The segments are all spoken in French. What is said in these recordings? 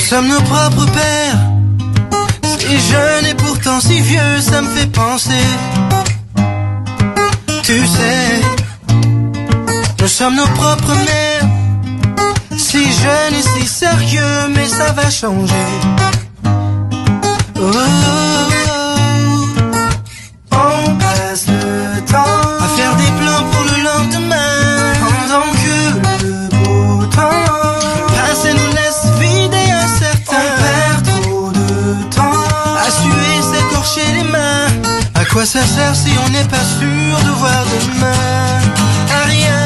sommes nos propres pères. Si jeune et pourtant si vieux, ça me fait penser. Tu sais, nous sommes nos propres mères. Si jeune et si sérieux, mais ça va changer. Oh, oh, oh. On passe le temps à faire des plans pour le lendemain, pendant que le beau temps passé nous laisse vide et incertain. On perd trop de temps à suer, s'écorcher les mains. À quoi ça sert si on n'est pas sûr de voir demain? À rien.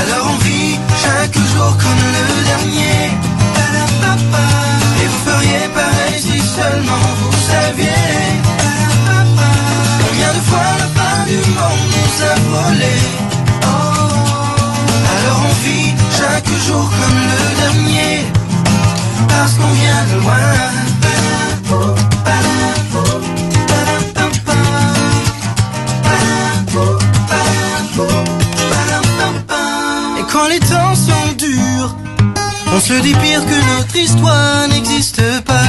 Alors on vit chaque jour comme le dernier. Et vous feriez pareil si seulement vous saviez. Combien de fois la fin du monde nous a volé. Alors on vit chaque jour comme le dernier, parce qu'on vient de loin. Et quand les temps sont durs, on se dit pire que notre histoire n'existe pas.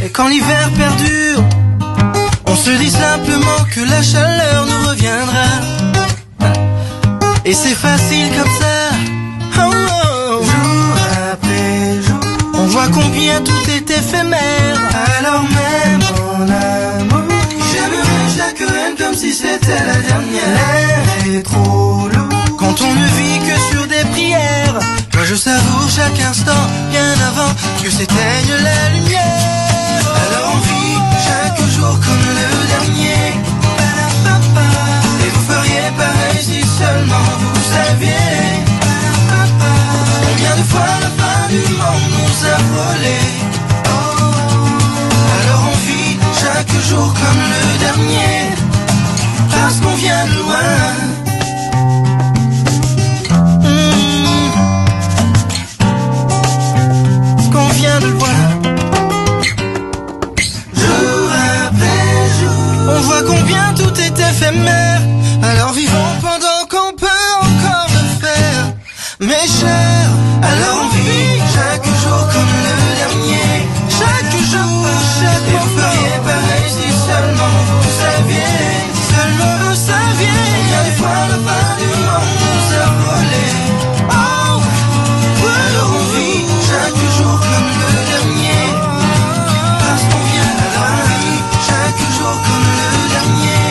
Et quand l'hiver perdure, on se dit simplement que la chaleur nous reviendra. Et c'est facile comme ça, oh, oh. Jour après jour, on voit combien tout est éphémère. Alors même en amour, j'aimerais chaque reine comme si c'était la dernière. L'air est trop lourd quand on ne vit que sur des prières. Moi je savoure chaque instant, bien avant que s'éteigne la lumière. Alors on vit chaque jour comme le dernier. Et vous feriez pareil si seulement vous saviez. Combien de fois la fin du monde nous a volé. Alors on vit chaque jour comme le dernier, parce qu'on vient de loin. Qu'on vient de loin. Jour après jour, on voit combien tout est éphémère. Alors vivons pendant qu'on peut encore le faire. Mes chers, alors on vit chaque jour comme le dernier. Chaque jour, chaque jour. Et vous feriez pareil si seulement vous saviez. Seulement vous saviez. Combien de fois la fin du monde nous a volé. Oh, alors on vit chaque jour comme le dernier, parce qu'on vient de loin. Chaque jour comme le dernier.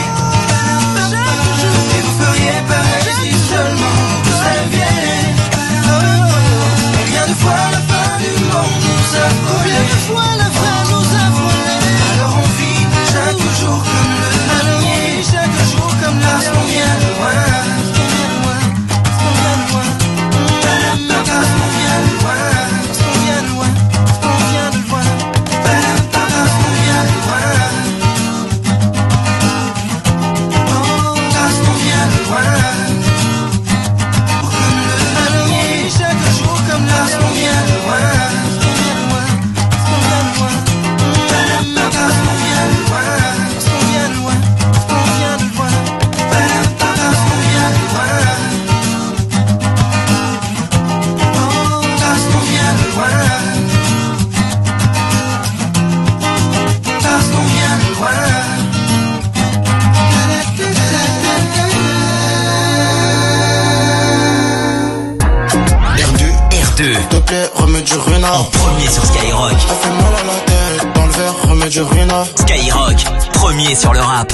Et vous feriez pareil si seulement vous saviez. Combien de fois la fin du monde nous a volé. Combien de fois la fin nous a volé. Alors on vit chaque jour comme le dernier. Chaque jour comme le dernier. Parce qu'on vient de loin. Parce qu'on vient de loin. Parce qu'on vient de loin. Parce qu'on vient de loin. Parce qu'on vient de loin. Parce qu'on vient de loin. Parce qu'on vient de loin. Comme le dernier. Chaque jour comme le dernier. Parce qu'on vient de loin. Parce qu'on vient de loin. Parce qu'on vient de loin. Parce qu'on vient de loin. Parce qu'on vient de loin. Parce qu'on vient de loin. Parce qu'on vient de loin. Parce qu'on vient de loin. R2, s'il te plaît, remets du Runa. en premier sur Skyrock. Ça fait mal à la tête, dans le verre, remets du Runa. Skyrock, premier sur le rap.